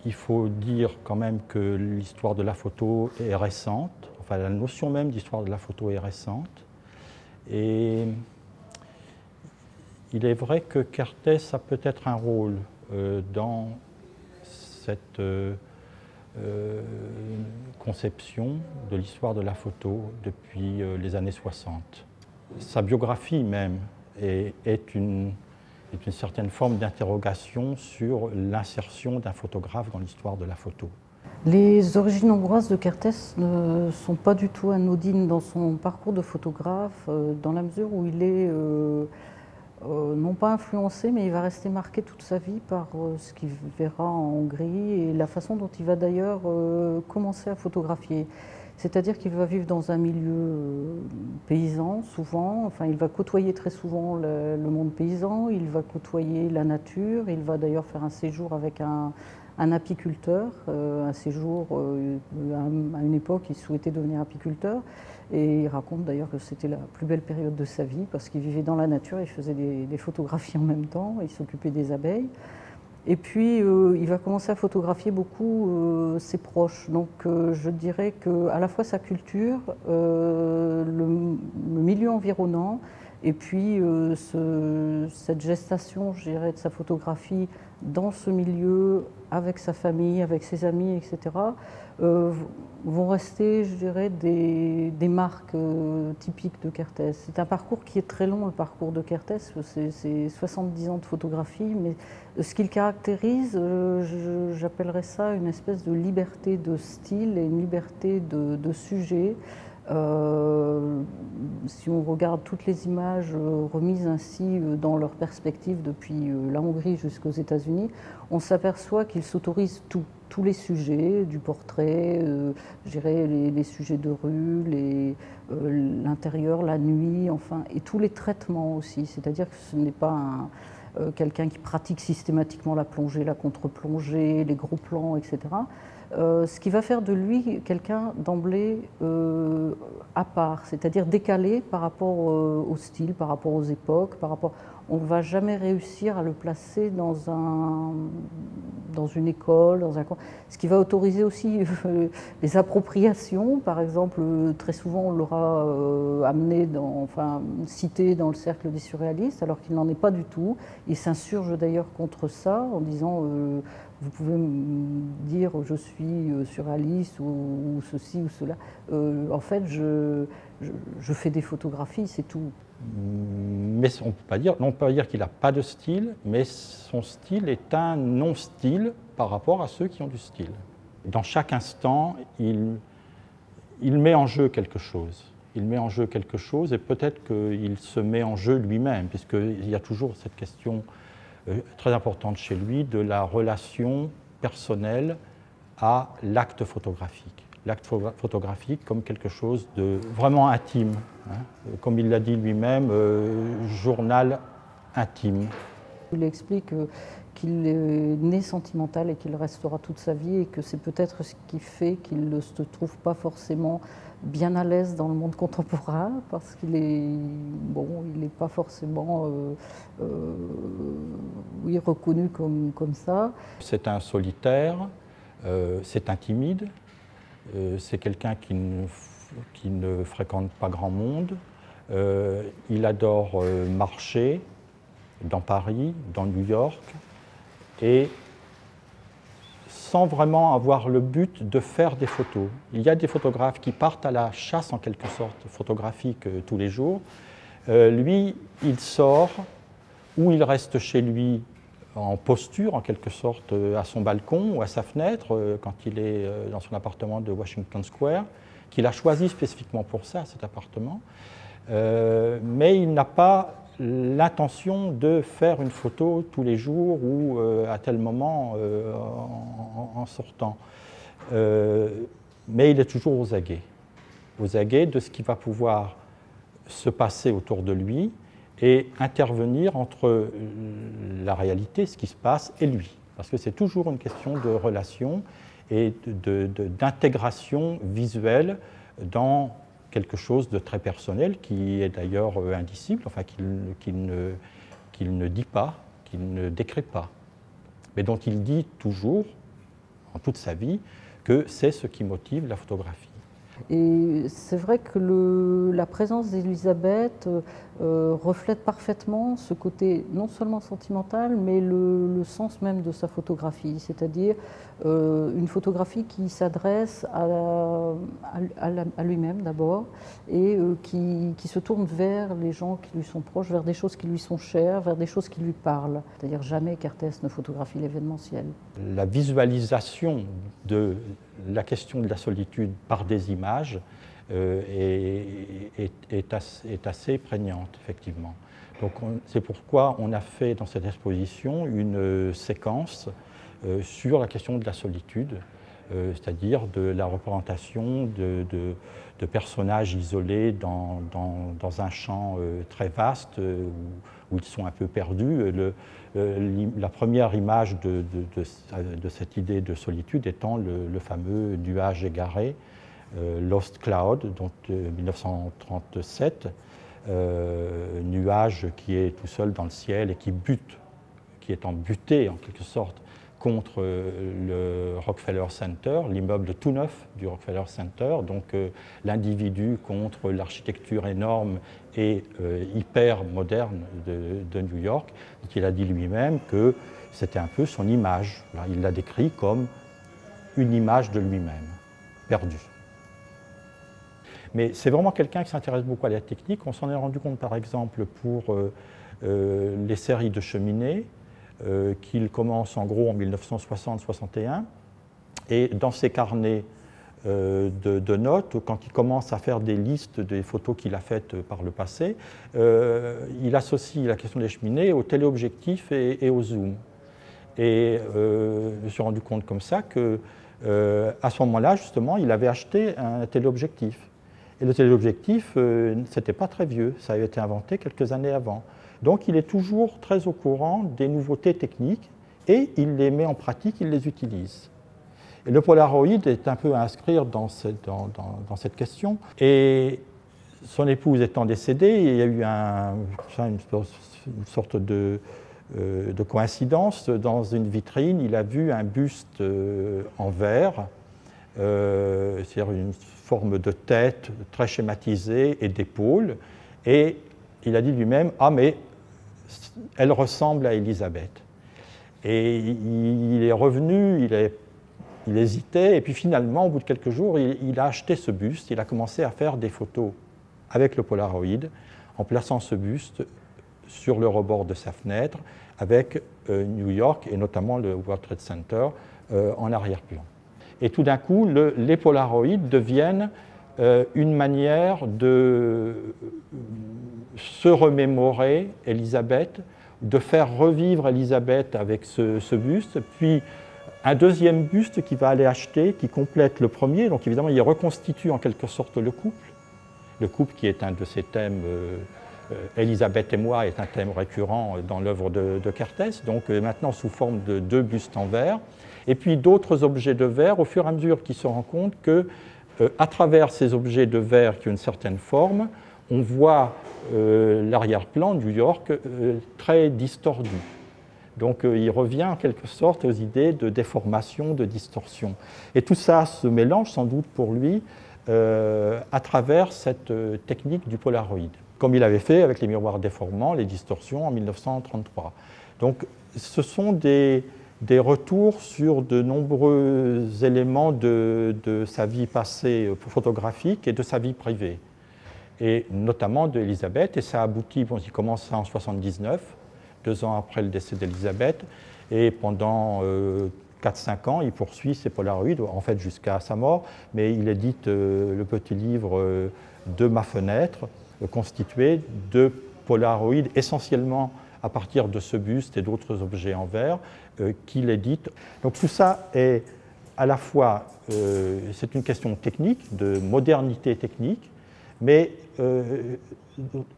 il faut dire quand même que l'histoire de la photo est récente, enfin la notion même d'histoire de la photo est récente. Et il est vrai que Kertész a peut-être un rôle dans cette conception de l'histoire de la photo depuis les années 60. Sa biographie même est une certaine forme d'interrogation sur l'insertion d'un photographe dans l'histoire de la photo. Les origines hongroises de Kertész ne sont pas du tout anodines dans son parcours de photographe, dans la mesure où il est non pas influencé, mais il va rester marqué toute sa vie par ce qu'il verra en Hongrie et la façon dont il va d'ailleurs commencer à photographier. C'est-à-dire qu'il va vivre dans un milieu paysan souvent, enfin il va côtoyer très souvent le monde paysan, il va côtoyer la nature, il va d'ailleurs faire un séjour avec un apiculteur, un séjour à une époque il souhaitait devenir apiculteur et il raconte d'ailleurs que c'était la plus belle période de sa vie parce qu'il vivait dans la nature, il faisait des photographies en même temps, il s'occupait des abeilles. Et puis, il va commencer à photographier beaucoup ses proches. Donc, je dirais qu'à la fois sa culture, le milieu environnant, et puis cette gestation, je dirais, de sa photographie dans ce milieu, avec sa famille, avec ses amis, etc., vont rester, je dirais, des marques typiques de Kertész. C'est un parcours qui est très long, le parcours de Kertész, c'est 70 ans de photographie, mais ce qui le caractérise, j'appellerais ça une espèce de liberté de style et une liberté de sujet. Si on regarde toutes les images remises ainsi dans leur perspective depuis la Hongrie jusqu'aux États-Unis, on s'aperçoit qu'il s'autorise tous les sujets, du portrait, je dirais les sujets de rue, l'intérieur, la nuit, enfin, et tous les traitements aussi. C'est-à-dire que ce n'est pas quelqu'un qui pratique systématiquement la plongée, la contre-plongée, les gros plans, etc. Ce qui va faire de lui quelqu'un d'emblée à part, c'est-à-dire décalé par rapport au style, par rapport aux époques, on ne va jamais réussir à le placer dans une école, ce qui va autoriser aussi les appropriations. Par exemple, très souvent on l'aura cité dans le cercle des surréalistes, alors qu'il n'en est pas du tout. Il s'insurge d'ailleurs contre ça en disant vous pouvez me dire je suis surréaliste ou ceci ou cela. En fait, je fais des photographies, c'est tout. Mais on ne peut pas dire qu'il n'a pas de style, mais son style est un non-style par rapport à ceux qui ont du style. Dans chaque instant, il met en jeu quelque chose. Il met en jeu quelque chose et peut-être qu'il se met en jeu lui-même, puisqu'il y a toujours cette question très importante chez lui de la relation personnelle à l'acte photographique. L'acte photographique comme quelque chose de vraiment intime, hein. Comme il l'a dit lui-même, journal intime. Il explique qu'il est né sentimental et qu'il restera toute sa vie et que c'est peut-être ce qui fait qu'il ne se trouve pas forcément bien à l'aise dans le monde contemporain parce qu'il est, il n'est pas forcément reconnu comme ça. C'est un solitaire, c'est un timide, c'est quelqu'un qui ne fréquente pas grand monde. Il adore marcher dans Paris, dans New York, et sans vraiment avoir le but de faire des photos. Il y a des photographes qui partent à la chasse, en quelque sorte, photographique tous les jours. Lui, il sort ou il reste chez lui en posture, en quelque sorte, à son balcon ou à sa fenêtre, quand il est dans son appartement de Washington Square, qu'il a choisi spécifiquement pour ça, cet appartement. Mais il n'a pas l'intention de faire une photo tous les jours ou à tel moment en sortant. Mais il est toujours aux aguets de ce qui va pouvoir se passer autour de lui et intervenir entre la réalité, ce qui se passe, et lui. Parce que c'est toujours une question de relation et d'intégration visuelle dans quelque chose de très personnel, qui est d'ailleurs indicible, enfin qu'il ne dit pas, qu'il ne décrit pas, mais dont il dit toujours en toute sa vie, que c'est ce qui motive la photographie. Et c'est vrai que la présence d'Elisabeth reflète parfaitement ce côté non seulement sentimental, mais le sens même de sa photographie, c'est-à-dire une photographie qui s'adresse à lui-même d'abord et qui se tourne vers les gens qui lui sont proches, vers des choses qui lui sont chères, vers des choses qui lui parlent. C'est-à-dire jamais Kertész ne photographie l'événementiel. La visualisation de la question de la solitude par des images est assez prégnante, effectivement. Donc c'est pourquoi on a fait dans cette exposition une séquence sur la question de la solitude, c'est-à-dire de la représentation de personnages isolés dans un champ très vaste où ils sont un peu perdus. La première image de cette idée de solitude étant le fameux nuage égaré, Lost Cloud, donc 1937, nuage qui est tout seul dans le ciel et qui est embuté en quelque sorte contre le Rockefeller Center, l'immeuble tout neuf du Rockefeller Center, donc l'individu contre l'architecture énorme et hyper moderne de New York. Donc, il a dit lui-même que c'était un peu son image. Il l'a décrit comme une image de lui-même, perdue. Mais c'est vraiment quelqu'un qui s'intéresse beaucoup à la technique. On s'en est rendu compte par exemple pour les séries de cheminées, qu'il commence en gros en 1960-61, et dans ses carnets de notes, quand il commence à faire des listes des photos qu'il a faites par le passé, il associe la question des cheminées au téléobjectif et au zoom. Et je me suis rendu compte comme ça que à ce moment-là, justement, il avait acheté un téléobjectif. Et le téléobjectif, c'était pas très vieux, ça avait été inventé quelques années avant. Donc il est toujours très au courant des nouveautés techniques et il les met en pratique, il les utilise. Et le Polaroid est un peu à inscrire dans cette question. Et son épouse étant décédée, il y a eu une sorte de coïncidence. Dans une vitrine, il a vu un buste en verre, c'est-à-dire une forme de tête très schématisée et d'épaules. Et il a dit lui-même « Ah, mais elle ressemble à Elisabeth ». Et il est revenu, il hésitait, et puis finalement, au bout de quelques jours, il a acheté ce buste, il a commencé à faire des photos avec le Polaroid, en plaçant ce buste sur le rebord de sa fenêtre, avec New York, et notamment le World Trade Center, en arrière-plan. Et tout d'un coup, les Polaroids deviennent une manière de se remémorer Elisabeth, de faire revivre Elisabeth avec ce buste, puis un deuxième buste qu'il va aller acheter, qui complète le premier. Donc évidemment, il reconstitue en quelque sorte le couple qui est un de ses thèmes, Elisabeth et moi, est un thème récurrent dans l'œuvre de Kertész, donc maintenant sous forme de deux bustes en verre. Et puis d'autres objets de verre, au fur et à mesure qu'il se rend compte que, à travers ces objets de verre qui ont une certaine forme, on voit l'arrière-plan de New York très distordu. Donc il revient en quelque sorte aux idées de déformation, de distorsion. Et tout ça se mélange sans doute pour lui à travers cette technique du Polaroid, comme il avait fait avec les miroirs déformants, les distorsions en 1933. Donc ce sont des retours sur de nombreux éléments de sa vie passée photographique et de sa vie privée, et notamment d'Elisabeth. Et ça aboutit, bon, il commence ça en 1979, 2 ans après le décès d'Elisabeth, et pendant 4-5 ans, il poursuit ses Polaroids, en fait jusqu'à sa mort, mais il édite le petit livre De ma fenêtre, constitué de Polaroids essentiellement à partir de ce buste et d'autres objets en verre qu'il édite. Donc tout ça est à la fois, c'est une question technique, de modernité technique, mais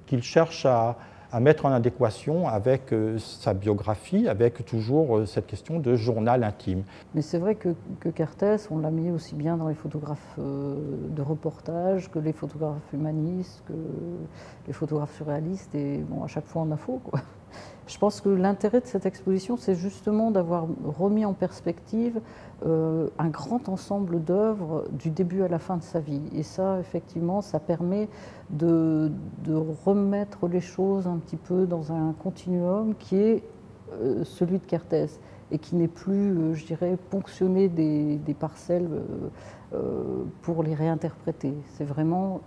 qu'il cherche à mettre en adéquation avec sa biographie, avec toujours cette question de journal intime. Mais c'est vrai que Kertész, on l'a mis aussi bien dans les photographes de reportage que les photographes humanistes, que les photographes surréalistes, et bon, à chaque fois on a faux, quoi. Je pense que l'intérêt de cette exposition, c'est justement d'avoir remis en perspective un grand ensemble d'œuvres du début à la fin de sa vie. Et ça, effectivement, ça permet de remettre les choses un petit peu dans un continuum qui est celui de Kertész et qui n'est plus, je dirais, ponctionner des parcelles pour les réinterpréter. C'est vraiment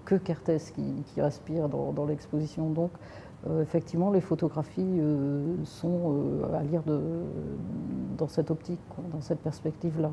que Kertész qui respire dans l'exposition. Donc, effectivement, les photographies sont à lire dans cette optique, dans cette perspective-là.